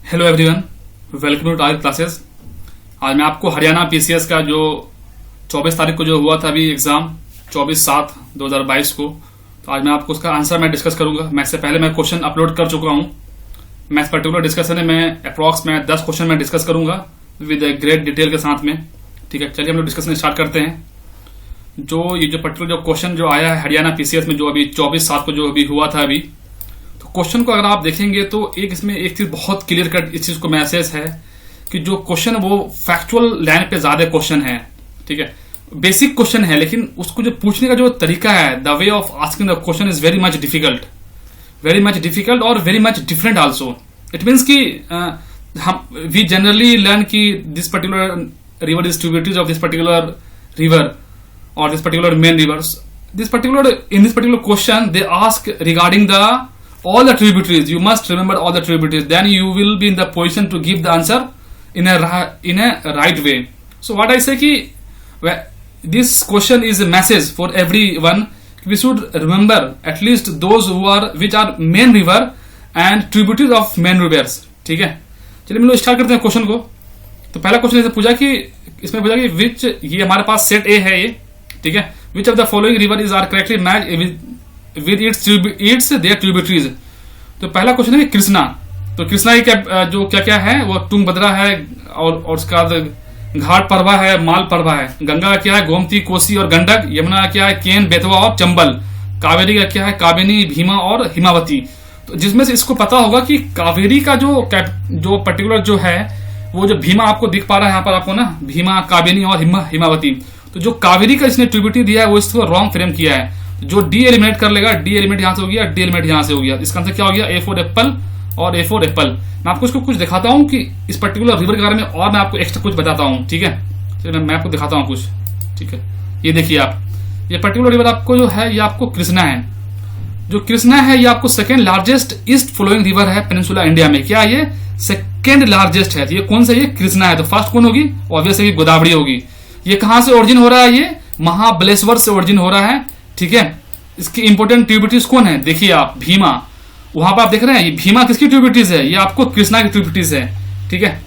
Hello everyone, welcome to tier classes. आज मैं आपको हरियाणा पीसीएस का जो 24 तारीख को जो हुआ था अभी एग्जाम 24/7/2022 को, तो आज मैं आपको उसका आंसर मैं डिस्कस करूंगा। मैं इससे पहले मैं क्वेश्चन अपलोड कर चुका हूं। मैं इस पर्टिकुलर डिस्कशन में अप्रॉक्स में 10 क्वेश्चन मैं डिस्कस करूंगा विद ग्रेट डिटेल के साथ में। ठीक है, चलिए हम लोग डिस्कशन स्टार्ट करते हैं। ये जो पर्टिकुलर जो क्वेश्चन जो आया है हरियाणा पीसीएस में जो अभी 24/7 को जो अभी हुआ था अभी, क्वेश्चन को अगर आप देखेंगे तो इसमें एक चीज बहुत क्लियर कट इस चीज को मैसेज है कि जो क्वेश्चन वो फैक्चुअल लाइन पे ज्यादा क्वेश्चन है। ठीक है, बेसिक क्वेश्चन है, लेकिन उसको जो पूछने का जो तरीका है, the way of asking the question is very much difficult और very much different also. It means कि हम वी जनरली लर्न कि this particular river is tributaries of this particular river और this particular main rivers. In this particular question they ask regarding all the tributaries. You must remember all the tributaries, then you will be in the position to give the answer in a right way. So what I say ki this question is a message for everyone. We should remember at least those which are main river and tributaries of main rivers. ठीक है, चलिए हम लोग start करते हैं question को। तो पहला क्वेश्चन इसमें पूछा कि विच, ये हमारे पास सेट ए है ये। ठीक है, which of the following river is are correctly match with its their tributaries. तो पहला क्वेश्चन है कृष्णा। तो कृष्णा की क्या है, वो तुंगभद्रा है और उसका घाट परवा है, माल परवा है। गंगा का क्या है, गोमती, कोसी और गंडक। यमुना का क्या है, केन, बेतवा और चंबल। कावेरी का क्या है, काबिनी, भीमा और हिमावती। तो जिसमें से इसको पता होगा कि कावेरी का जो पर्टिकुलर जो है वो जो भीमा आपको दिख पा रहा है यहाँ पर आपको ना, भीमा, काबिनी और हिमावती। तो जो कावेरी का इसने ट्रिब्यूटरी दिया है वो इसको रॉन्ग फ्रेम किया है। जो डी एलिमिनेट कर लेगा, डी एलिमिनेट यहां से हो गया, डी एलिमिनेट यहां से हो गया। इसका आंसर क्या हो गया, ए फॉर एप्पल और ए फॉर एप्पल। मैं आपको इसको कुछ दिखाता हूं कि इस पर्टिकुलर रिवर के बारे में और मैं आपको एक्स्ट्रा कुछ बताता हूं। ठीक है, चलिए मैं आपको दिखाता हूं कुछ। ठीक है, ये देखिए आप, ये पर्टिकुलर रिवर आपको जो है ये आपको कृष्णा है। जो कृष्णा है ये आपको second largest east flowing river है पेनिनसुला इंडिया में। क्या ये सेकेंड लार्जेस्ट है? ये कौन सा, ये कृष्णा है। तो फर्स्ट कौन होगी, ऑब्वियसली गोदावरी होगी। ये कहां से ओरिजिन हो रहा है, ये महाबलेश्वर से ओरिजिन हो रहा है। ठीक है, इसकी इंपोर्टेंट ट्रिब्यूटरीज कौन है, देखिए आप, भीमा। वहां पर आप देख रहे हैं ये भीमा किसकी ट्रिब्यूटरीज है, ये आपको कृष्णा की ट्रिब्यूटरीज है। ठीक है,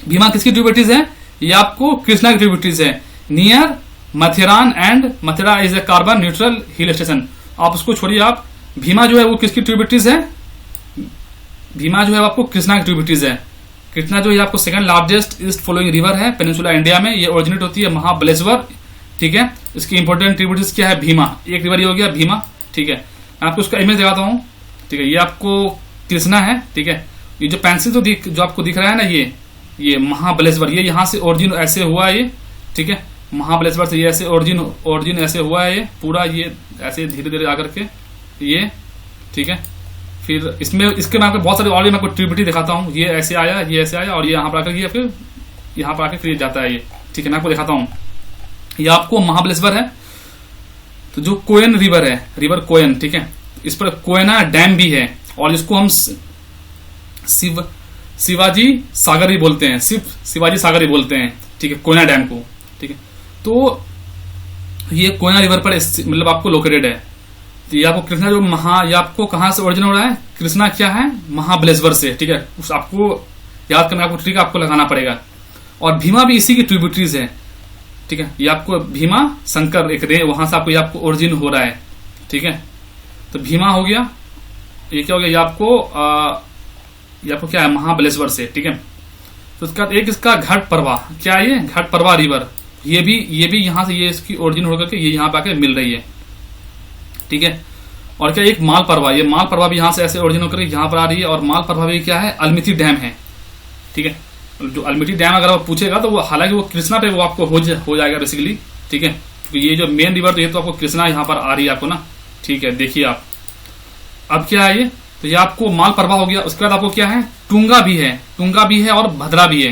भीमा किसकी ट्रिब्यूटरीज है, ये आपको कृष्णा की ट्रिब्यूटरीज है। Near Matheran and Matheran is a carbon neutral hill station. आप उसको छोड़िए, आप भीमा जो है वो किसकी ट्रिब्यूटरीज है, भीमा जो है आपको कृष्णा की ट्रिब्यूटरीज है। कृष्णा जो है आपको second largest east flowing river है पेनिनसुला इंडिया में। ये ओरिजिनेट होती है महाबलेश्वर। ठीक है, इसकी इंपोर्टेंट ट्रिब्यूटरीज क्या है, भीमा। एक रिवर ये हो गया भीमा। ठीक है, मैं आपको उसका इमेज दिखाता हूँ। ठीक है, ये आपको कृष्णा है। ठीक है, ये जो पेंसिल जो आपको दिख रहा है ना, ये महाबलेश्वर, ये यहाँ से ओरिजिन ऐसे हुआ है ये। ठीक है, महाबलेश्वर से ये ऐसे ओरिजिन ऐसे हुआ है ये पूरा, ये ऐसे धीरे धीरे आकर के ये। ठीक है, फिर इसके मैं आपको बहुत सारे और मैं आपको ट्रिब्यूटरी दिखाता हूँ। ये ऐसे आया, ये ऐसे आया और ये यहाँ पर आकर फिर यहाँ पर आकर फिर जाता है ये। ठीक है, मैं आपको दिखाता हूँ। ये आपको महाबलेश्वर है। तो जो कोयन रिवर है, रिवर कोयन, ठीक है, इस पर कोयना डैम भी है और इसको हम शिवाजी सागर भी बोलते हैं, शिवाजी सागर भी बोलते हैं। ठीक है, कोयना डैम को। ठीक है, तो ये कोयना रिवर पर मतलब आपको लोकेटेड है। तो ये आपको कृष्णा जो ये आपको कहां से ओरिजिन हो रहा है, कृष्णा क्या है, महाबलेश्वर से। ठीक है, उस आपको याद करना, आपको ट्रिक आपको लगाना पड़ेगा। और भीमा भी इसी की ट्रिब्यूटरीज है। ठीक है, ये आपको भीमा शंकर एक वहां से आपको ये आपको ओरिजिन हो रहा है। ठीक है, तो भीमा हो गया, ये क्या हो गया, ये आपको क्या है, महाबलेश्वर से। ठीक है, तो उसका एक इसका घाट परवा, क्या है ये, घाट परवा रिवर। ये भी यहां से ये इसकी ओरिजिन होकर के ये यहाँ पे आके मिल रही है। ठीक है, और क्या एक माल परवा, ये माल परवा भी यहां से ऐसे ओरिजिन होकर यहाँ पर आ रही है। और माल परवा भी क्या है, अलमिथी डैम है। ठीक है, जो अलमिथी डैम अगर आप पूछेगा तो वो हालांकि वो कृष्णा पे वो आपको हो जाएगा बेसिकली। ठीक है, तो ये जो मेन रिवर तो ये तो आपको कृष्णा यहाँ पर आ रही है आपको ना। ठीक है, देखिए आप, अब क्या है ये, तो ये आपको माल परवा हो गया। उसके बाद आपको क्या है, टुंगा भी है और भद्रा भी है,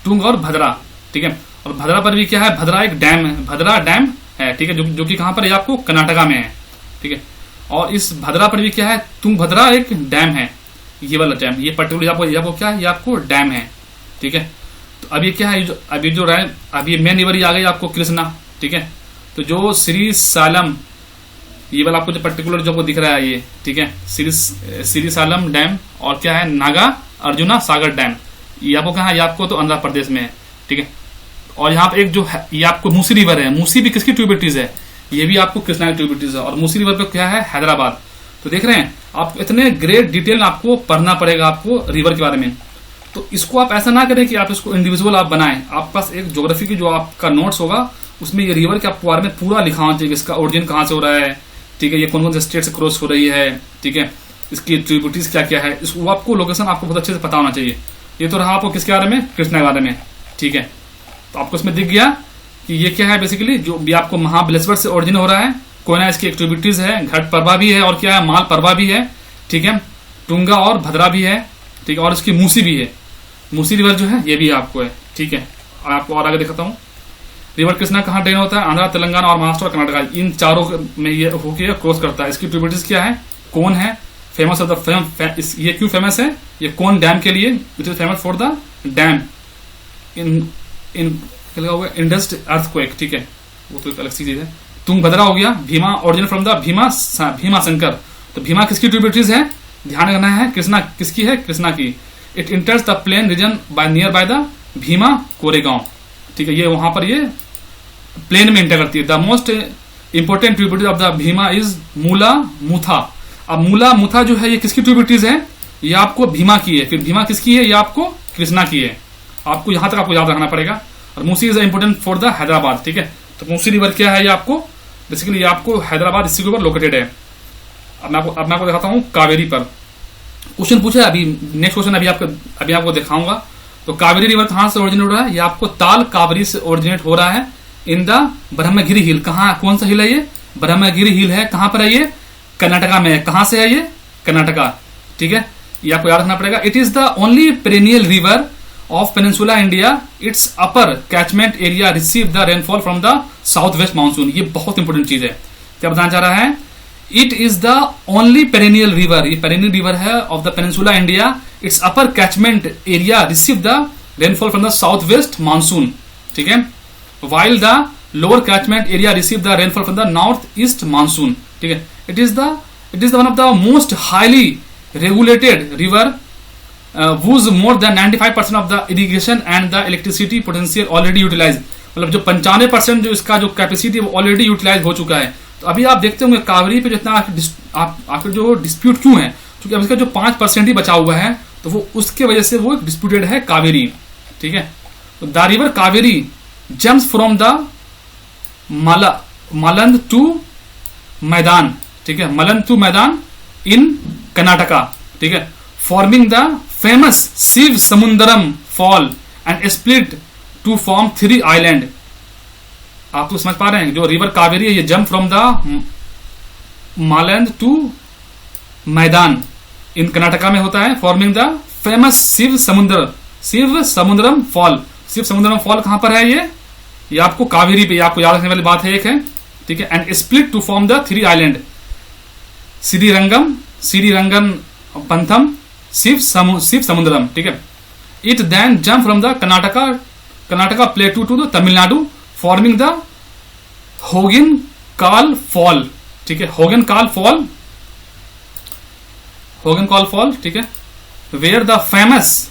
टुंग और भद्रा। ठीक है, और भद्रा पर भी क्या है, भद्रा एक डैम है, भद्रा डैम है। ठीक है, जो कि कहां पर है, आपको कर्नाटका में है। ठीक है, और इस भद्रा पर भी क्या है, तुंगभद्रा एक डैम है, ये वाला डैम, ये पर्टिकुलर आपको क्या है, ये आपको डैम है। ठीक है, तो अभी क्या है, अभी मेन रिवर ही आ गई आपको कृष्णा। ठीक है, तो जो श्री सालम, ये वाला आपको जो पर्टिकुलर जो आपको दिख रहा है ये। ठीक है, श्री सालम डैम और क्या है, नागा अर्जुना सागर डैम। ये आपको कहाँ है, ये आपको तो आंध्र प्रदेश में है, ठीक है। और यहाँ पे एक जो है, ये आपको मूसी रिवर है। मूसी भी किसकी ट्रिब्यूटरीज है, ये भी आपको कृष्णा की ट्रिब्यूटरीज है। और मूसी रिवर पे क्या है, हैदराबाद। तो देख रहे हैं आप, इतने ग्रेट डिटेल आपको पढ़ना पड़ेगा आपको रिवर के बारे में। तो इसको आप ऐसा ना करें कि आप इसको इंडिविजुअल आप बनाएं। आपके पास एक ज्योग्राफी की जो आपका नोट्स होगा, उसमें ये रिवर के आपको बारे में पूरा लिखा होना चाहिए, इसका ओरिजिन कहाँ से हो रहा है, ठीक है, ये कौन कौन से स्टेट से क्रॉस हो रही है, ठीक है, इसकी ट्रिब्यूटरीज क्या क्या है, इसको आपको लोकेशन आपको बहुत अच्छे से पता होना चाहिए। ये तो रहा आपको किसके बारे में, कृष्णा के बारे में, ठीक है। तो आपको इसमें दिख गया कि ये क्या है, बेसिकली जो भी आपको महाबलेश्वर से ओरिजिन हो रहा है, कोयना इसकी एक्टिविटीज है, घट परवा भी है, और क्या है, माल परवा भी है, ठीक है, टुंगा और भद्रा भी है, ठीक है, और इसकी मूसी भी है। मूसी रिवर जो है ये भी आपको है, ठीक है। और आपको और आगे दिखाता हूँ, रिवर कृष्णा कहाँ ड्रेन होता है, आंध्र, तेलंगाना और महाराष्ट्र और कर्नाटक, इन चारों में ये होके क्रॉस करता है। इसकी ट्रिब्यूटरीज क्या है, कौन है, फेमस ऑफ द ये क्यों फेमस है, ये कौन डैम के लिए, it is famous for the dam in induced earthquake, ठीक है, वो तो एक अलग सी चीज है। तुंगभद्रा हो गया, Bhima origin from the Bhima Shankar. तो भीमा किसकी ट्रिब्यूटरीज है, ध्यान रखना है, कृष्णा किसकी है, कृष्णा की। It enters the plain region by near by the Bhima Koregaon, ठीक है, ये वहां पर ये प्लेन में इंटर करती है। The most important tributary of the Bhima is Mula Mutha. अब मूला मुथा जो है ये किसकी ट्रिब्यूटरीज है, ये आपको भीमा की है। फिर भीमा किसकी है, ये आपको कृष्णा की है। आपको यहां तक आपको याद रखना पड़ेगा। और Musi is important for the Hyderabad, ठीक है। तो मूसी रिवर क्या है, ये आपको बेसिकली ये आपको हैदराबाद इसी के ऊपर लोकेटेड है। अब मैं आपको दिखाता हूँ कावेरी पर क्वेश्चन पूछा है। अभी नेक्स्ट क्वेश्चन अभी आपको दिखाऊंगा। तो कावेरी रिवर कहां से ओरिजिनेट हो रहा है, ये आपको ताल कावेरी से ओरिजिनेट हो रहा है इन द ब्रह्मगिरी हिल। कहाँ, कौन सा हिल है ये, ब्रह्मगिरी हिल है। कहां पर है ये, कर्नाटका में है। कहां से है ये, कर्नाटका, ठीक है, ये आपको याद रखना पड़ेगा। It is the only perennial river of peninsula India. It's upper catchment area receive the rainfall from the south west monsoon. ये बहुत इंपोर्टेंट चीज है। क्या बताना चाह रहा है, it is the only perennial river, ये पेरेनियल रिवर है of the peninsula India. It's upper catchment area receive the rainfall from the south west monsoon, ठीक है, while the lower catchment area receive the rainfall from the north-east monsoon, ठीक है। It is the one of the most highly regulated river whose more than 95% of the irrigation and the electricity potential already utilized। मतलब जो 95% जो इसका जो capacity वो already utilise हो चुका है। तो अभी आप देखते होंगे कावेरी पे जितना आखिर जो डिस्प्यूट क्यों है, क्योंकि अब इसका जो 5% ही बचा हुआ है, तो वो उसके वजह से वो डिस्प्यूटेड है कावेरी, ठीक है। तो the river Kaveri jumps from the Maland to मैदान, ठीक है, Malan to Maidan in Karnataka, ठीक है, forming the famous Shiva Samudram fall and split to form 3 island. आप तो समझ पा रहे हैं, जो रिवर कावेरी है ये jump from the Malnad to Maidan in Karnataka में होता है, forming the famous Shiva Samudram fall. Shiva Samudram fall कहां पर है, ये आपको कावेरी पे, आपको याद रखने वाली बात है, एक है, ठीक है। And split to form the 3 island, Srirangam पंथम शिव समुद्रम, ठीक है। It then jump from the Karnataka plateau to the Tamil Nadu forming the Hogenakkal fall, ठीक है, होगन काल फॉल, ठीक है, where the famous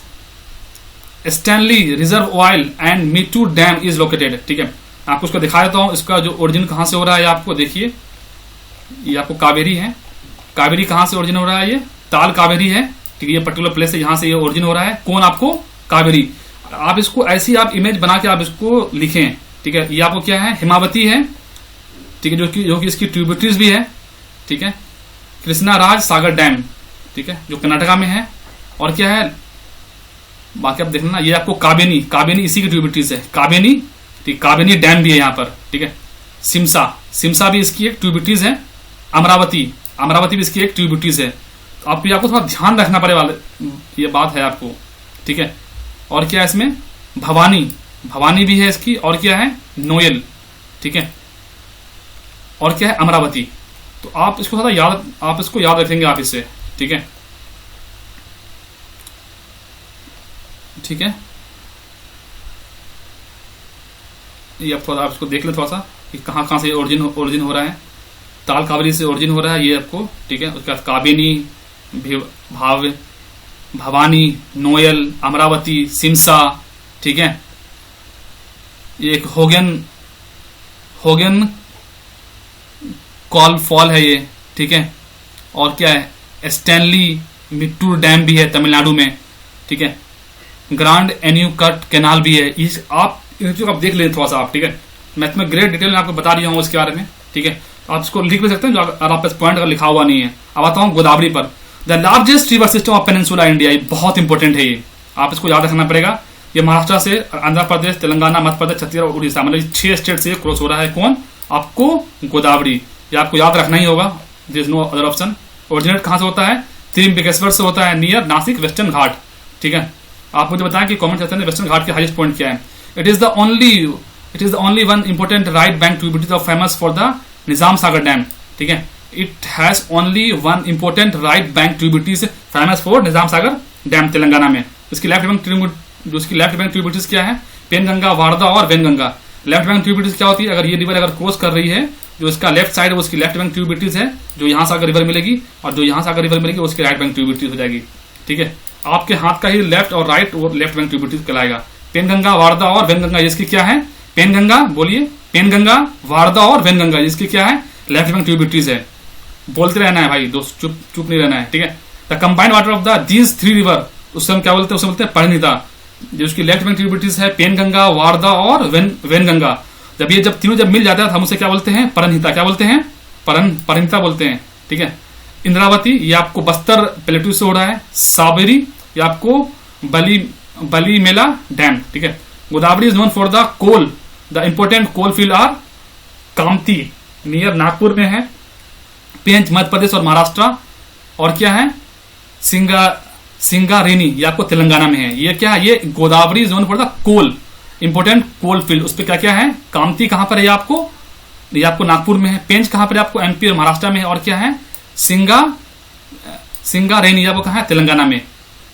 Stanley reservoir and Mettur dam is located, ठीक है। आपको उसको दिखा देता हूं, इसका जो ओरिजिन कहां से हो रहा है आपको देखिए। ये आपको कावेरी है, कावेरी कहां से ओरिजिन हो रहा है, ये ताल कावेरी है, ठीक है, ये पर्टिकुलर प्लेस है, यहां से ये ओरिजिन हो रहा है। कौन, आपको कावेरी। आप इसको ऐसी आप इमेज बना के आप इसको लिखें, ठीक है। ये आपको क्या है, हिमावती है, ठीक है, जो कि इसकी ट्रिब्यूटरीज भी है, ठीक है, कृष्णा राज सागर डैम, ठीक है, जो कर्नाटका में है। और क्या है बाकी आप देखना, ये आपको काबेनी इसी की ट्रिब्यूटरीज है, काबेनी, ठीक, काबेनी डैम भी है यहाँ पर, ठीक है। सिमसा भी इसकी एक ट्रिब्यूटरीज है। अमरावती भी इसकी एक ट्रिब्यूटरीज है। तो आपको थोड़ा ध्यान रखना पड़े वाले ये बात है आपको, ठीक है। और क्या है इसमें, भवानी भी है इसकी, और क्या है, नोयल, ठीक है, और क्या है, अमरावती। तो आप इसको थोड़ा याद रखेंगे आप इससे, ठीक है, ठीक है। ये आप इसको देख लें थोड़ा सा कि कहां से ओरिजिन हो रहा है। ताल कावेरी से ओरिजिन हो रहा है ये आपको, ठीक है। उसके बाद काबिनी, भाव, भवानी, नोयल, अमरावती, सिमसा, ठीक है। ये एक होगन कॉल फॉल है ये, ठीक है। और क्या है, स्टैनली मिट्टूर डैम भी है तमिलनाडु में, ठीक है। ग्रांड एन्यूकट कैनाल भी है। इस आप देख लें थोड़ा सा आप, ठीक है। मैं तुम्हें ग्रेट डिटेल में आपको बता दिया हूँ इसके बारे में, ठीक है। आप इसको लिख भी सकते हैं जो अगर आप पॉइंट अगर लिखा हुआ नहीं है। अब आता हूँ गोदावरी पर। The largest river system of peninsula India, ये बहुत इंपॉर्टेंट है, ये आप इसको याद रखना पड़ेगा। ये महाराष्ट्र से आंध्र प्रदेश, तेलंगाना, मध्य प्रदेश, छत्तीसगढ़ और उड़ीसा, मतलब 6 स्टेट से क्रॉस हो रहा है। कौन? आपको गोदावरी, ये आपको याद रखना ही होगा, there is no other option. Originate कहां से होता है? त्रिम्बकेश्वर से होता है, नियर नासिक वेस्टर्न घाट, ठीक है। आप मुझे बताएं कि कमेंट सेक्शन में वेस्टर्न घाट के हाईएस्ट पॉइंट क्या है। It is the only one important right bank tributary of famous for the Nizam Sagar dam, ठीक है। It has only one important right bank tributaries famous for Nizam Sagar dam, Telangana में। इसकी left bank tributaries क्या है? पेनगंगा, वारदा और Wainganga. Left bank tributaries क्या होती है? अगर ये रिवर अगर क्रॉस कर रही है, जो इसका लेफ्ट साइड है उसकी लेफ्ट बैंक ट्रिब्यूटरीज है, जो यहां से अगर रिवर मिलेगी, और जो यहां से अगर रिवर मिलेगी उसकी राइट बैंक ट्रिब्यूटरीज हो जाएगी, ठीक है। आपके हाथ का ही लेफ्ट और राइट और लेफ्ट बैंक ट्रिब्यूटरीज कहलाएगा। पेनगंगा, वारदा और वेनगंगा, इसकी क्या है? पेनगंगा, बोलिए, पेनगंगा, वारदा और वेनगंगा, इसकी क्या है? लेफ्ट बैंक ट्रिब्यूटरीज है। बोलते रहना है भाई दोस्त, चुप नहीं रहना है, ठीक है। The combined water of these 3 river, उससे हम क्या बोलते हैं? उससे बोलते हैं परिणीता। जो उसकी लेफ्ट बैंक ट्रिब्यूटरीज है पेनगंगा, वारदा और वेनगंगा, जब तीनों जब मिल जाता है तो हम उसे क्या बोलते हैं? परनहिता। क्या बोलते हैं? परनहिता बोलते हैं, ठीक है। इंद्रावती, ये आपको बस्तर प्लेटू से हो रहा है। साबरी, ये आपको बलीमेला डैम, ठीक है। Godavari is known for the coal, the important coal field are Kamptee, near Nagpur में है। पेंच मध्य प्रदेश और महाराष्ट्र, और क्या है? सिंगारेनी, ये आपको तेलंगाना में है। ये क्या है? ये Godavari is known for the coal, important coal field. उस पर क्या क्या है? कामती कहां पर है? ये आपको नागपुर में है। पेंच कहां पर है? आपको एमपी और महाराष्ट्र में है। और क्या है? सिंगारेनी, आपको कहां है? तेलंगाना में।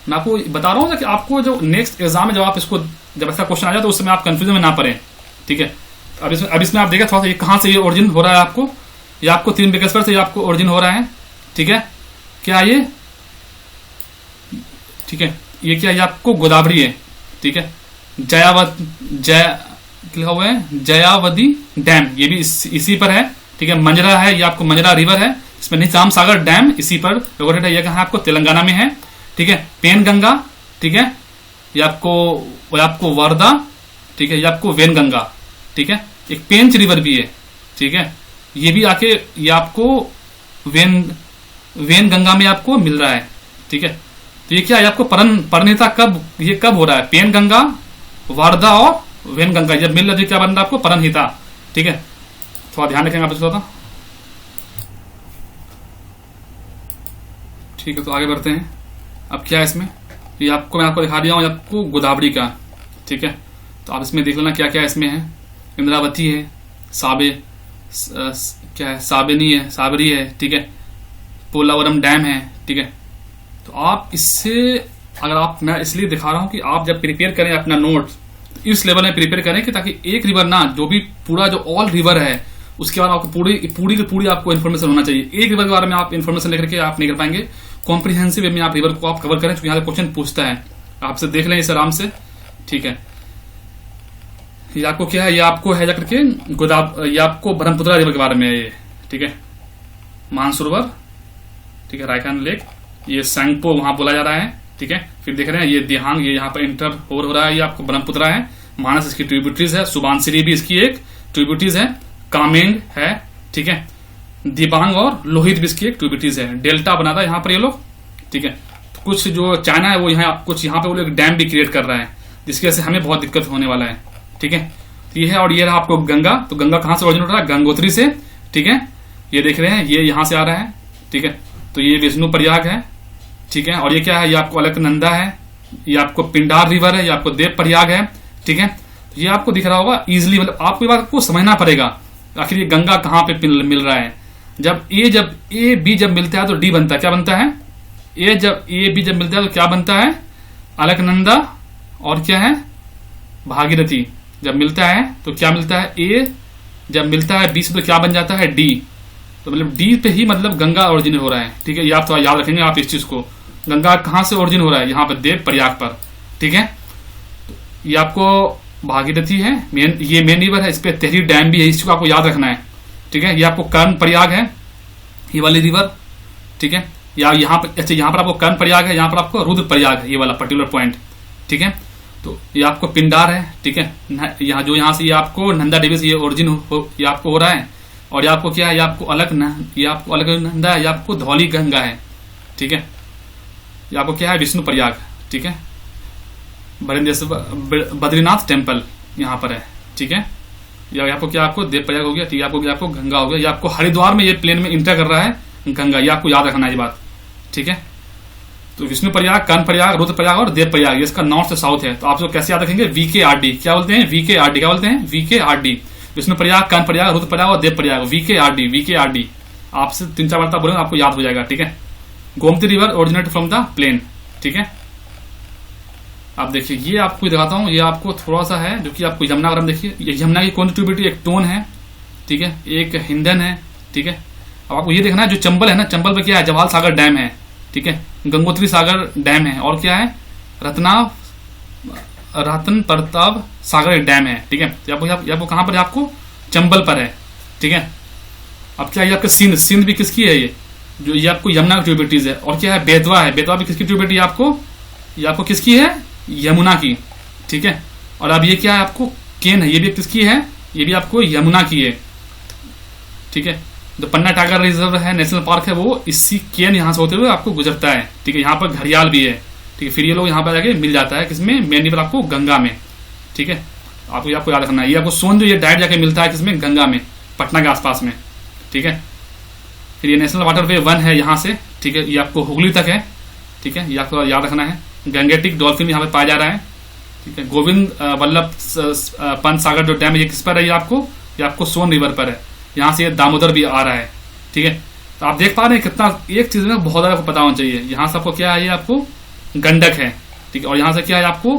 मैं आपको बता रहा हूं ना कि आपको जो नेक्स्ट एग्जाम में जब आप इसको जब ऐसा क्वेश्चन आ जाए तो उस समय आप कंफ्यूजन में ना पड़े, ठीक है। अब इसमें आप देखिए थोड़ा सा, ये कहां से ये ओरिजिन हो रहा है आपको? ये आपको त्रिम्बकेश्वर से ये आपको ओरिजिन हो रहा है, ठीक है। क्या ये? ठीक है, ये क्या? ये आपको गोदावरी है, ठीक है। लिखा हुआ है जयावती डैम, ये भी इसी पर है, ठीक है। मंजरा है, ये आपको मंजरा रिवर है, इसमें निजाम सागर डैम इसी पर लोकेटेड है। ये कहां आपको? तेलंगाना में है, ठीक है। पेनगंगा, ठीक है, ये आपको वारदा, ठीक है, ये आपको वेनगंगा, ठीक है। एक पेंच रिवर भी है, ठीक है, ये भी आके ये आपको वेनगंगा में आपको मिल रहा है, ठीक है। तो ये क्या है? आपको परनहिता कब हो रहा है? पेनगंगा, वारदा और वेनगंगा जब मिल रहा है क्या बन रहा है आपको? परनहिता, ठीक है। थोड़ा ध्यान रखेंगे आप इसका, ठीक है। तो आगे बढ़ते हैं। अब क्या है इसमें? ये मैं आपको दिखा दिया हूं आपको गोदावरी का, ठीक है। तो आप इसमें देख लेना क्या क्या इसमें है। इंद्रावती है, क्या है? साबरी है, ठीक है। पोलावरम डैम है, ठीक है। तो आप इससे मैं इसलिए दिखा रहा हूं कि आप जब प्रिपेयर करें अपना नोट, तो इस लेवल में प्रिपेयर करें कि ताकि एक रिवर ना, जो भी पूरा जो ऑल रिवर है उसके बाद आपको पूरी आपको इन्फॉर्मेशन होना चाहिए। एक रिवर के बारे में आप इन्फॉर्मेशन लेकर के आप नहीं कर पाएंगे। कॉम्प्रिहेंसिव वे में आप रिवर को आप कवर करें, क्योंकि यहाँ क्वेश्चन पूछता है, आपसे देख लें इस आराम से, ठीक है। ये आपको क्या है? ये आपको है जाकर के ये आपको ब्रह्मपुत्रा रिवर के बारे में है ये, ठीक है। मानसरोवर, ठीक है, रायखान लेक, ये सैंगपो वहां बोला जा रहा है, ठीक है। फिर देख रहे हैं ये दिहांग, ये यहाँ पर इंटर हो रहा है, ये आपको ब्रह्मपुत्रा है। मानस इसकी ट्रिब्यूटरीज है। सुबानसिरी भी इसकी एक ट्रिब्यूटरीज है। कामेंग है, ठीक है। दिबांग और लोहित भी इसकी एक ट्रिब्यूटरीज है। डेल्टा बना था यहाँ पर ये लोग, ठीक है। तो कुछ जो चाइना है वो यहाँ पे वो लोग डैम भी क्रिएट कर रहा है, जिसकी वजह से हमें बहुत दिक्कत होने वाला है, ठीक है। तो ये है, और ये रहा आपको गंगा। तो गंगा कहां से ओरिजिनेट हो रहा है? गंगोत्री से, ठीक है। ये देख रहे हैं, ये यहां से आ रहा है, ठीक है। तो ये विष्णु प्रयाग है, ठीक है। और ये क्या है? ये आपको अलकनंदा है, ये आपको पिंडार रिवर है, ये आपको देव प्रयाग है, ठीक है। तो ये आपको दिख रहा होगा इजिली, मतलब आपको ये बात को समझना पड़ेगा आखिर ये गंगा कहां पे मिल रहा है। जब ए बी जब मिलता है तो डी बनता है, क्या बनता है? ए बी जब मिलता है तो क्या बनता है? अलकनंदा, और क्या है? भागीरथी। जब मिलता है तो क्या मिलता है? ए जब मिलता है बी से तो क्या बन जाता है? डी। तो मतलब डी पे ही मतलब गंगा ओरिजिनेट हो रहा है, ठीक है। ये आप थोड़ा याद रखेंगे आप इस चीज को, गंगा कहाँ से ओरिजिन हो रहा है, यहाँ पर देव प्रयाग पर। ठीक है, ये आपको भागीरथी है मेन, ये मेन रिवर है, इस पे तेहरी डैम भी है, इसको आपको याद रखना है। ठीक है, ये आपको कर्ण प्रयाग है ये वाली रिवर। ठीक है, या यहाँ पर, अच्छा यहाँ पर आपको कर्ण प्रयाग है, यहाँ पर आपको रुद्र प्रयाग है, ये वाला पर्टिकुलर पॉइंट। ठीक है, तो ये आपको पिंडार है। ठीक है, यहाँ जो यहाँ से ये आपको नंदा देवी से ये ओरिजिन ये आपको हो रहा है। और ये आपको क्या है, ये आपको अलग नंदा है, ये आपको धौली गंगा है। ठीक है, ये आपको क्या है, विष्णु प्रयाग। ठीक है, बद्रीनाथ टेम्पल यहाँ पर है। ठीक है, या आपको क्या, आपको देव प्रयाग हो गया। ठीक है, आपको गंगा हो गया। ये आपको हरिद्वार में ये प्लेन में इंटर कर रहा है गंगा, ये आपको याद रखना है ये बात। ठीक है, तो विष्णु प्रयाग, कर्ण प्रयाग, रुद्र प्रयाग और देव प्रयाग, ये इसका नॉर्थ से साउथ है। तो आप कैसे याद रखेंगे, VKRD। क्या बोलते हैं, VKRD। क्या बोलते हैं, VKRD। विष्णु प्रयाग, कर्ण प्रयाग, रुद्र प्रयाग और देव प्रयाग, VKRD। आपसे 3-4 बार बोलेंगे, आपको याद हो जाएगा। ठीक है, Gomti river originate from the plain. ठीक है, आप देखिए, ये आपको दिखाता हूँ, ये आपको थोड़ा सा है जो कि आपको यमुना, अगर हम देखिए, ये यमुना की कॉन्ट्रीब्यूटी एक टोन है। ठीक है, एक हिंडन है। ठीक है, अब आपको ये देखना है, जो चंबल है ना, चंबल पे क्या है, जवाहर सागर डैम है। ठीक है, गंगोत्री सागर डैम है, और क्या है, रतन प्रताप सागर डैम है। ठीक है, आपको कहां पर है, आपको चंबल पर है। ठीक है, अब क्या है, आपका सिंध भी किसकी है, ये आपको यमुना की ट्रिब्यूटरीज है। और क्या है, बेतवा है, बेतवा भी किसकी ट्रिब्यूटरी है, ये आपको किसकी है, यमुना की। ठीक है, और अब ये क्या है, आपको केन है, ये भी किसकी है, ये भी आपको यमुना की है। ठीक है, जो पन्ना टाइगर रिजर्व है, नेशनल पार्क है, वो इसी केन यहाँ से होते हुए आपको गुजरता है। ठीक है, यहाँ पर घड़ियाल भी है। ठीक है, फिर ये लोग यहाँ पर जाके मिल जाता है किसमें, मेन रिवर आपको गंगा में। ठीक है, आपको याद रखना है, ये आपको सोन जो ये डायरेक्ट जाके मिलता है किसमें, गंगा में, पटना के आसपास में। ठीक है, फिर ये नेशनल वाटरवे 1 है यहाँ से। ठीक है, ये आपको हुगली तक है। ठीक है, ये आपको याद रखना है। गंगेटिक डॉल्फिन यहाँ पे पाया जा रहा है। ठीक है, गोविंद वल्लभ पंत सागर जो डैम है, ये किस पर है, ये आपको सोन रिवर पर है। यहाँ से दामोदर भी आ रहा है। ठीक है, तो आप देख पा रहे हैं कितना, एक चीज में बहुत ज्यादा पता होना चाहिए। यहाँ से आपको क्या है, ये आपको गंडक है। ठीक है, और यहाँ से क्या है, आपको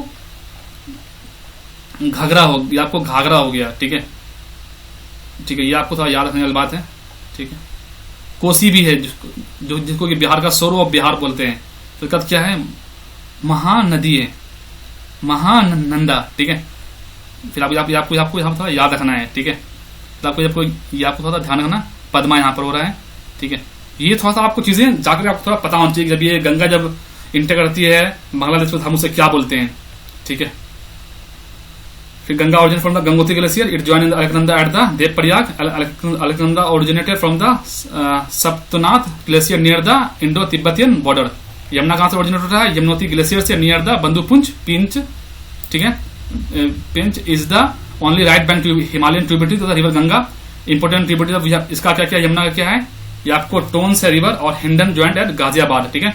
घाघरा हो गया। ठीक है, ये आपको थोड़ा याद रखने वाली बात है। ठीक है, कोसी भी है, जिसको कि बिहार का स्वरूप ऑफ बिहार बोलते हैं। तो कद क्या है, महानदी है, महानंदा। ठीक है, फिर आपको यहाँ थोड़ा याद रखना है। ठीक है, तो आपको थोड़ा ध्यान रखना, पद्मा यहाँ पर हो रहा है। ठीक है, ये थोड़ा सा आपको चीजें जाकर आपको थोड़ा पता होना चाहिए, जब ये गंगा जब इंटर करती है बांग्लादेश को, हम उसे क्या बोलते हैं। ठीक है, फिर Ganga originate from the Gangotri glacier, it join in Alaknanda at the Devprayag. Alaknanda originated from the Satopanth glacier near the Indo Tibetan border. Yamuna कहां से ओरिजिनेट हो रहा है, यमुनोत्री ग्लेशियर से नियर द बंदूपुंज पिंच। ठीक है, pinch is the only right bank to Himalayan tributary to the river Ganga. Important tributary इसका क्या, यमुना का क्या है, ये आपको टोन्स है रिवर, और हिंडन ज्वाइंट एट गाजियाबाद। ठीक है,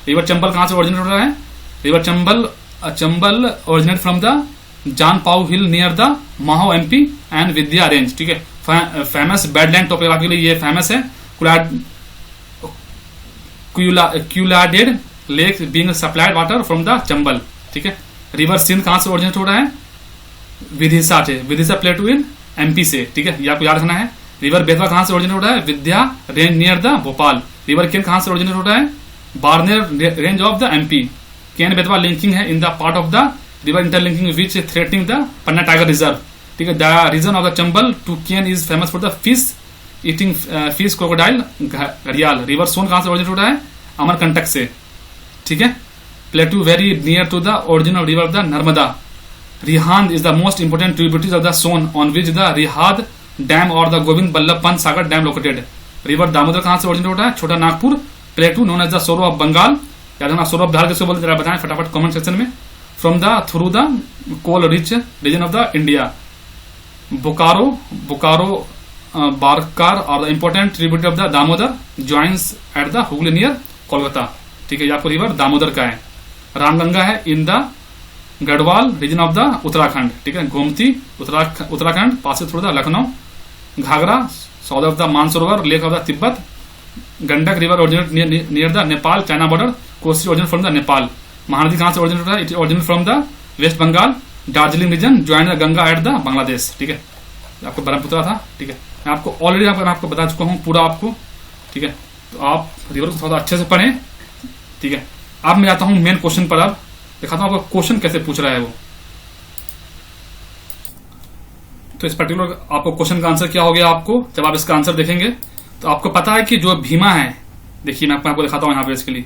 रिवर चंबल कहां से ओरिजिनेट हो रहा है, river Chambal originate from the Janapav hill near the Mhow MP and Vindhya range. ठीक है, फेमस बैडलैंड टोपोग्राफी के लिए ये फेमस है। Keoladeo lake being supplied water from the Chambal. ठीक है, रिवर सिंध कहां से ओरिजिनेट हो रहा है, विदिशा से, विदिशा प्लेटू इन MP से। ठीक है, ये आपको याद रखना है। रिवर बेतवा कहां से ओरिजिनेट हो रहा है, Vindhya range near the Bhopal. River Ken कहां से ओरिजिनेट हो रहा है, Barner range of the MP। Ken Betwa linking है in the part of the river interlinking which threatening the Panna tiger reserve. ठीक है, the region of the Chambal to Ken is famous for the fish eating fish, crocodile, घड़ियाल। River Son कहां से originate हो रहा है, अमरकंटक से। ठीक है, plateau very near to the original river of the Narmada. Rihand is the most important tributaries of the Son on which the Rihand dam और the Govind Ballabh Pant Sagar dam located. River Damodar कहां से ओरिजिनेट होता है, Chota Nagpur. Plateau known as the sorrow of Bengal, याद रखना, सोरो of Bihar किसको बोलते हैं, बताएं फटाफट कमेंट सेक्शन में। From the through the coal rich region of the India. Bokaro Barakar और the important tributary of the Damodar joins at the Hooghly near Kolkata. ठीक है, ये आपको रिवर दामोदर का है। रामगंगा है in the Garhwal region of the Uttarakhand. ठीक है, Gomti Uttarakhand, pass through the Lucknow. Ghaghra south of the Mansarovar lake of the Tibet. Gandak river originate near the Nepal China border. Kosi originate from the Nepal. Mahanadi कहां से ओरिजिनेट होता है, it originate from the West Bengal. Darjeeling region join the Ganga at the Bangladesh. ठीक है, आपको ब्रह्मपुत्र था। ठीक है, मैं आपको ऑलरेडी आपको बता चुका हूं पूरा आपको। ठीक है, तो आप रिवर को थोड़ा अच्छे से पढ़ें। ठीक है, अब मैं जाता हूं मेन क्वेश्चन पर। अब दिखाता हूं आपको क्वेश्चन कैसे पूछ रहा है वो। तो इस पर्टिकुलर आपको क्वेश्चन का आंसर क्या हो गया, आपको जब आप इसका आंसर देखेंगे तो आपको पता है कि जो भीमा है, देखिए मैं आपको दिखाता हूं यहाँ पे इसके लिए।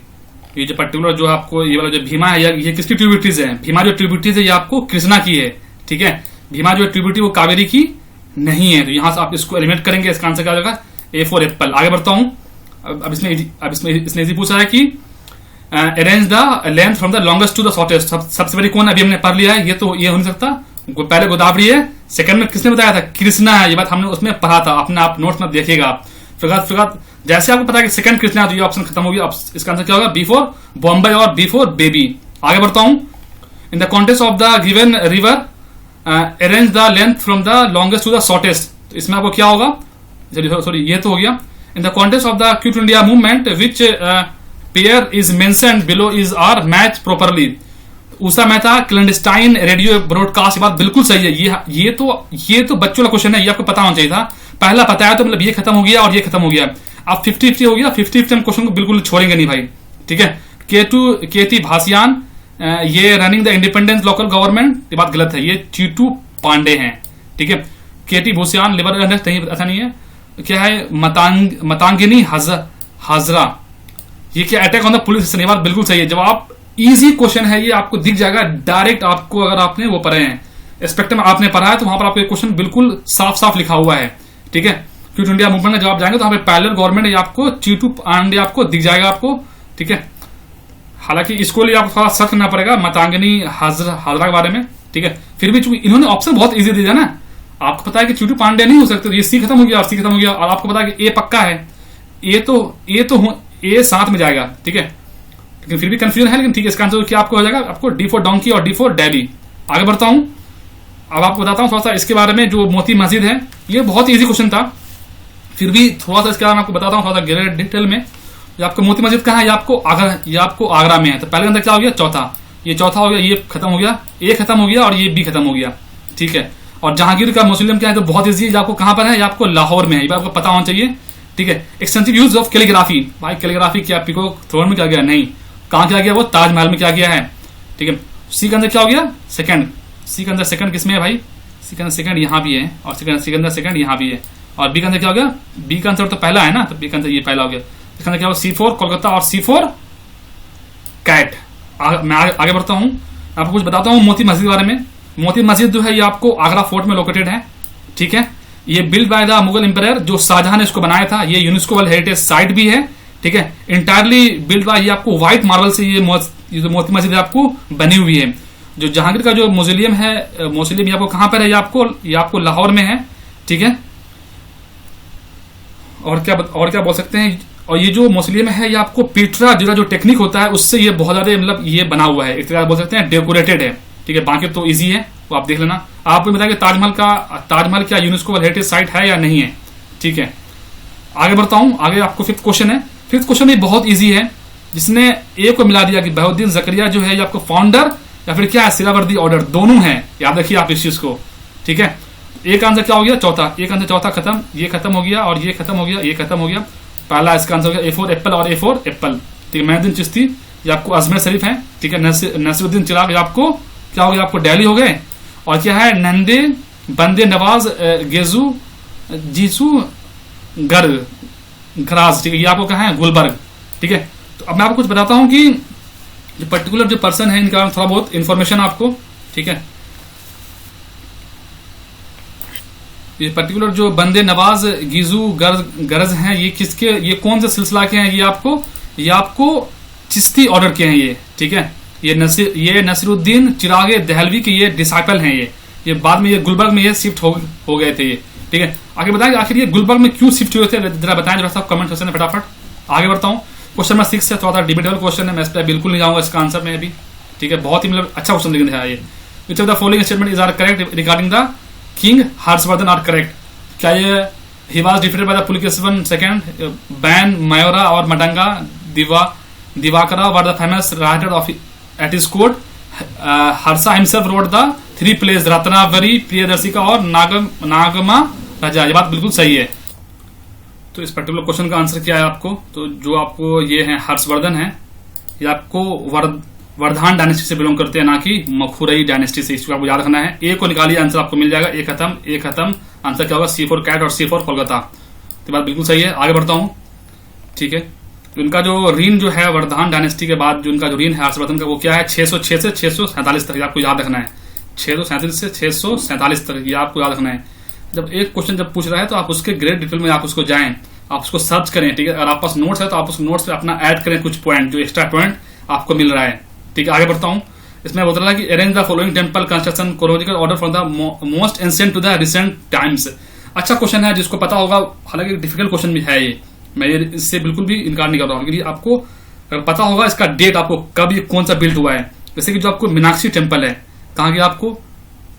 ये जो पर्टिकुलर जो आपको ये वाला जो भीमा है, ये किसकी ट्रिब्यूटरीज है? भीमा जो ट्रिब्यूटरीज है ये आपको कृष्णा की है, ठीक है। भीमा जो ट्रिब्यूटरी वो कावेरी की नहीं है। तो यहां से आप इसको एलिमिनेट करेंगे, इसका आंसर क्या हो जाएगा? A for apple. आगे बढ़ता हूं। अब इसने इजी पूछा है कि arrange the length from the longest to the shortest. सबसे बड़ी कौन? अभी हमने पढ़ लिया है, ये तो ये हो नहीं सकता। पहले गोदावरी है, सेकंड में किसने बताया था? कृष्णा है। ये बात हमने उसमें पढ़ा था, अपने आप नोट्स में देखिएगा आप। फिर जैसे आपको पता है कि सेकंड कृष्णा है तो ये ऑप्शन खत्म हो गया। अब इसका आंसर क्या होगा? बी फॉर बॉम्बे और बी फॉर बेबी। आगे बढ़ता हूं। In the context of the given river arrange the length from the longest to the shortest. तो इसमें आपको क्या होगा? सॉरी ये तो हो गया। In the context of the quit India movement which pair is mentioned below is are match properly. Usha Mehta clandestine radio broadcast. बात बिल्कुल सही है। ये तो बच्चों का क्वेश्चन है, ये आपको पता होना चाहिए था। पहला पता है तो मतलब ये खत्म हो गया और ये खत्म हो गया। अब 50-50 हो गया। 50-50 हम क्वेश्चन को बिल्कुल छोड़ेंगे नहीं भाई, ठीक है। केटी भासियान ये running the independence local government, ये बात गलत है। ये चीटू पांडे हैं, ठीक है। केटी भूसियान लिबर ऐसा नहीं है। क्या है? मतांगिनी हाजरा, ये क्या attack on the police station. ये बात बिल्कुल सही है। जब आप इजी क्वेश्चन है, ये आपको दिख जाएगा डायरेक्ट। आपको अगर आपने वो पढ़े हैं स्पेक्ट्रम आपने पढ़ा है तो वहां पर आपको क्वेश्चन बिल्कुल साफ साफ लिखा हुआ है, ठीक है। क्विट इंडिया मूवमेंट में जब आप जाएंगे तो वहां पे पैरेलल गवर्नमेंट, ये आपको चीटू पांडे आपको दिख जाएगा आपको, ठीक है। हालांकि इसको लिए आपको थोड़ा सर्च करना पड़ेगा मतांगिनी हाजरा के बारे में, ठीक है। फिर भी चूंकि इन्होंने ऑप्शन बहुत इजी दिया ना, आपको पता है कि चीटू पांडे नहीं हो सकते, तो ये सी खत्म हो गया और सी खत्म हो गया। और आपको पता है कि ए पक्का है, ए साथ में जाएगा, ठीक है। लेकिन फिर भी कंफ्यूजन है, लेकिन ठीक है। इसका आंसर क्या आपको हो जाएगा? आपको डी फॉर डोंकी और डी फॉर डेली। आगे बढ़ता हूं। अब आपको बताता हूं थोड़ा सा इसके बारे में। जो मोती मस्जिद है, ये बहुत इजी क्वेश्चन था, फिर भी थोड़ा सा इसके बारे में आपको बताता हूं थोड़ा सा गहरे डिटेल में। ये आपको मोती मस्जिद कहाँ है? ये आपको आगरा में है। तो पहले अंदर क्या हो गया? चौथा। ये चौथा हो गया, ये खत्म हो गया, ए खत्म हो गया और ये बी खत्म हो गया, ठीक है। और जहांगीर का मौसोलियम क्या है? तो बहुत इजी है। आपको कहां पर है? ये आपको लाहौर में है, ये आपको पता होना चाहिए, ठीक है। Extensive use of calligraphy. भाई कैलीग्राफी क्या पीकॉक थ्रोन में क्या गया? नहीं। कहां क्या गया? वो ताजमहल में क्या गया है, ठीक है। सी के अंदर क्या हो गया? सेकंड। सी के अंदर सेकंड किसमें है भाई? सी के अंदर सेकंड यहां भी है और सी के अंदर सेकंड यहां भी है। और बी का आंसर क्या हो गया? बी का आंसर तो पहला है ना, तो बी का आंसर ये पहला हो गया। इसका आंसर क्या होगा? C4 कोलकाता और C4 कैट। मैं आगे बढ़ता हूं, आपको कुछ बताता हूं मोती मस्जिद के बारे में। मोती मस्जिद जो है ये आपको आगरा फोर्ट में लोकेटेड है, ठीक है। ये build by the Mughal empire, जो शाहजहां ने इसको बनाया था। ये यूनेस्को वर्ल्ड हेरिटेज साइट भी है, ठीक है। इंटायरली बिल्ड बाय, ये आपको व्हाइट मार्बल से ये जो मोती मस्जिद आपको बनी हुई है। जो जहांगीर का जो म्यूजियम है, म्यूजियम ये आपको कहां पर है? ये आपको लाहौर में है, ठीक है। और क्या बोल सकते हैं? और ये जो म्यूजियम है ये आपको पीटरा जो टेक्निक होता है उससे ये बहुत ज्यादा मतलब ये बना हुआ है, एक तरह बोल सकते हैं डेकोरेटेड है, ठीक है। बाकी तो इजी है, वो आप देख लेना। आपको बताया कि ताजमहल क्या यूनेस्को वर्ल्ड हेरिटेज साइट है या नहीं है, ठीक है। आगे बढ़ता हूं। आगे आपको फिफ्थ क्वेश्चन है। फिफ्थ क्वेश्चन भी बहुत इजी है, जिसने ए को मिला दिया कि बहाउद्दीन जकरिया जो है ये आपको फाउंडर या फिर क्या है सिरावर्दी ऑर्डर, दोनों है। याद रखिए आप इस चीज को, ठीक है। एक आंसर क्या हो गया? चौथा। एक आंसर चौथा खत्म, ये खत्म हो गया और ये खत्म हो गया, ये खत्म हो गया। पहला इसका आंसर हो गया A4 एप्पल और A4 एप्पल, ठीक है। मेहदीन चिश्ती ये आपको अजमेर शरीफ है, ठीक है। नसीरुद्दीन चिराग ये आपको क्या हो गया? आपको दिल्ली हो गए। और क्या है? नंदे बंदे नवाज गेजू जीसू गराज, ठीक है। ये आपको कहा है? गुलबर्ग, ठीक है। तो अब मैं आपको कुछ बताता हूं कि जो पर्टिकुलर जो पर्सन है इनका थोड़ा बहुत इंफॉर्मेशन आपको, ठीक है। ये पर्टिकुलर जो बंदे नवाज गिजू गरज हैं, ये कौन से सिलसिला के हैं? ये आपको चिश्ती ऑर्डर के हैं ये, ठीक है। ये नसीरुद्दीन चिराग दहलवी के ये डिसाइपल हैं। ये बाद में ये गुलबर्ग में ये शिफ्ट हो गए थे ये, ठीक है। आगे बताएंगे आखिर ये गुलबर्ग में क्यों शिफ्ट हुए थे, जरा बताएं जरा सब कमेंट सेक्शन में फटाफट। आगे बढ़ता हूँ। क्वेश्चन नंबर 6 से थोड़ा सा डिबेटेबल क्वेश्चन है, मैं इस पर बिल्कुल नहीं जाऊंगा इसका आंसर में अभी, ठीक है। बहुत ही मतलब अच्छा क्वेश्चन लेकिन है ये। Which of the following statement is are correct regarding the king Harshvardhan are correct? क्या ये ही was defeated by the Pulakeshin second, Bana Mayura और Matanga Divakara were the famous writer of at his court. Harsha himself wrote the 3 plays Ratnavali, Priyadarshika और नागमा राजा। ये बात बिल्कुल सही है। तो इस पर्टिकुलर क्वेश्चन का आंसर क्या है आपको? तो जो आपको ये है हर्षवर्धन है, ये आपको वर्धान डायनेस्टी से बिलोंग करते हैं, ना कि मखुरई डायनेस्टी से। इसको आपको याद रखना है। ए को निकालिए, आंसर आपको मिल जाएगा। ए खत्म। आंसर क्या होगा? C4 कैट और C4 कोलकाता। तो बात बिल्कुल सही है। आगे बढ़ता हूं। ठीक है, उनका जो रीन जो है वर्धान डायनेस्टी के बाद जो उनका जो रीन है हर्षवर्धन का, वो क्या है? 606 से 647 तक। आपको याद रखना है। 637 से 647 तक, ये आपको याद रखना है। जब एक क्वेश्चन जब पूछ रहा है तो आप उसके ग्रेट डिटेल में आप उसको जाएं, आप उसको सर्च करें। ठीक है, अगर आप पास नोट्स है तो आप उस नोट्स पे अपना ऐड करें कुछ पॉइंट, जो एक्स्ट्रा पॉइंट आपको मिल रहा है। ठीक है, आगे बढ़ता हूं। इसमें बोल रहा है कि arrange the following temple construction chronological order from the most ancient to the recent times. अच्छा क्वेश्चन है, जिसको पता होगा, हालांकि डिफिकल्ट क्वेश्चन भी है ये, मैं ये इससे बिल्कुल भी इनकार नहीं कर रहा हूँ, क्योंकि आपको अगर पता होगा इसका डेट, आपको कब ये कौन सा बिल्ड हुआ है। जैसे कि जो आपको मीनाक्षी टेम्पल है, कहाँ की आपको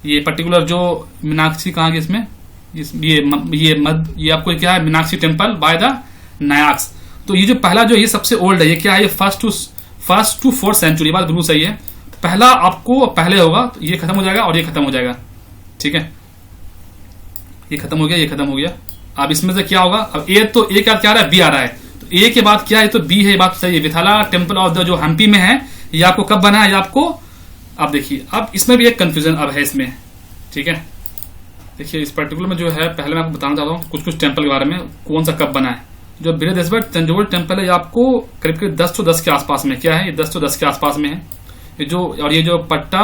ये पर्टिकुलर जो मीनाक्षी कहाँ की, इसमें ये आपको क्या है? Meenakshi temple by the Nayaks. तो ये जो पहला जो ये सबसे ओल्ड है, ये क्या है? ये फर्स्ट टू 4th सेंचुरी। बात बिल्कुल सही है। तो पहला आपको पहले होगा, तो ये खत्म हो जाएगा और ये खत्म हो जाएगा। ठीक है, ये खत्म हो गया, ये खत्म हो गया। अब इसमें से क्या होगा? अब ए तो ए क्या आ रहा है? बी आ रहा है। तो ए के बाद क्या है? तो बी है। ये बात सही है। विथाला टेम्पल ऑफ द जो हम्पी में है, ये आपको कब बना है? ये आपको अब देखिए, अब इसमें भी एक कंफ्यूजन अब है इसमें। ठीक है, देखिए इस पर्टिकुलर में जो है, पहले मैं आपको बताना चाहता हूँ कुछ टेम्पल के बारे में, कौन सा कब बना है। जो बृहदेश्वर तंजौर टेम्पल है, ये आपको करीब करीब 1010 के आसपास में, क्या है? ये 1010 के आसपास में है। ये जो पट्टा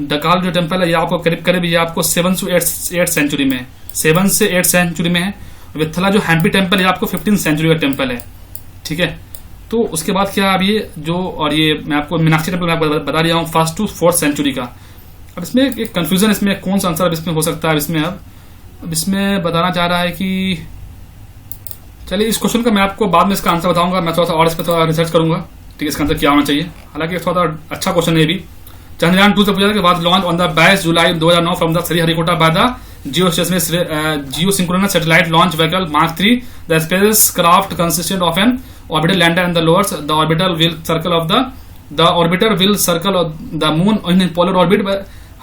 डकाल जो टेम्पल है, ये आपको करीब करीब ये आपको 7 से 8 सेंचुरी में है। 7 से 8 सेंचुरी में है। विथला जो हम्पी टेम्पल है, आपको 15th सेंचुरी का टेम्पल है। ठीक है, तो उसके बाद क्या है? अब ये जो, और ये मैं आपको मीनाक्षी टेम्पल मैं बता रहा हूँ 1st to 4th सेंचुरी का। अब इसमें एक कंफ्यूजन, इसमें कौन सा आंसर अब इसमें हो सकता है? इसमें अब इसमें बताना चाह रहा है कि, चलिए इस क्वेश्चन का मैं आपको बाद में इसका आंसर बताऊंगा। मैं थोड़ा सा और इस पर थोड़ा रिसर्च करूंगा। ठीक है, इसका आंसर क्या होना चाहिए। हालांकि थोड़ा अच्छा क्वेश्चन है ये भी। चंद्रयान 2 से पूछा के बाद launch on the 22 July 2009 from the Sriharikota by the geosynchronous satellite launch vehicle Mark 3। The space craft consistent of N orbital lander and the lowers the orbiter will circle the moon in polar orbit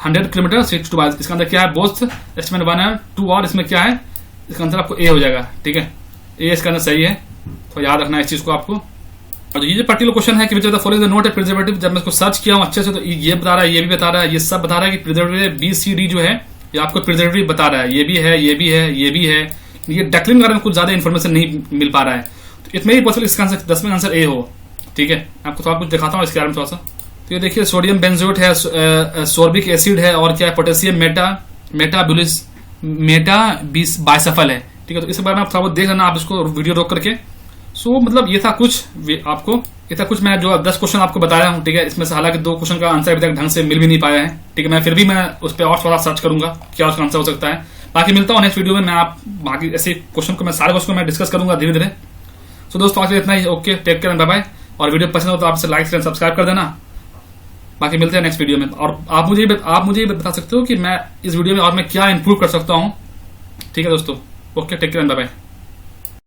100 kilometre 6 to 22। इसका अंदर क्या है? Both estimate 1 है 2, और इसमें क्या है? इसका आंसर आपको ए हो जाएगा। ठीक है, ए इसका आंसर सही है। तो याद रखना है इस चीज को आपको। और ये जो पर्टिकुलर क्वेश्चन है कि विच of the following note a preservative, जब मैं इसको सर्च किया हूं अच्छे से, तो ये बता रहा है, ये भी बता रहा है, ये सब बता रहा है कि प्रिजर्वेटिव BCD जो है, ये आपको प्रिजर्वेटिव बता रहा है। ये भी है, ये भी है, ये भी है। ये डकलिंग के बारे में कुछ ज्यादा इन्फॉर्मेशन नहीं मिल पा रहा है। तो इतना ही पॉसिबल इसका आंसर 10 में आंसर ए हो। ठीक है, आपको थोड़ा कुछ दिखाता हूँ इसके बारे में थोड़ा सा। तो ये देखिए, सोडियम बेंजोएट है, सोर्बिक एसिड है, और क्या है? पोटेशियम बाइसफल है। ठीक है, तो इस बारे में आप थोड़ा बहुत देख लेना, आप इसको वीडियो रोक करके। सो मतलब ये था कुछ आपको, ये था कुछ मैं जो 10 क्वेश्चन आपको बताया हूँ। ठीक है, इसमें से हालांकि 2 क्वेश्चन का आंसर अभी तक ढंग से मिल भी नहीं पाया है। ठीक है, मैं फिर भी मैं उस पर और थोड़ा सर्च करूंगा क्या उसका आंसर हो सकता है। बाकी मिलता हूँ नेक्स्ट वीडियो में। मैं आप बाकी ऐसे क्वेश्चन को, मैं सारे क्वेश्चन को मैं डिस्कस करूंगा धीरे धीरे। सो दोस्तों आज इतना ही। Okay, take care, bye bye. और वीडियो पसंद हो तो आपसे लाइक एंड सब्सक्राइब कर देना। बाकी मिलते हैं नेक्स्ट वीडियो में। और आप मुझे बता सकते हो कि मैं इस वीडियो में और मैं क्या इंप्रूव कर सकता हूँ। ठीक है दोस्तों, okay, take care, bye bye.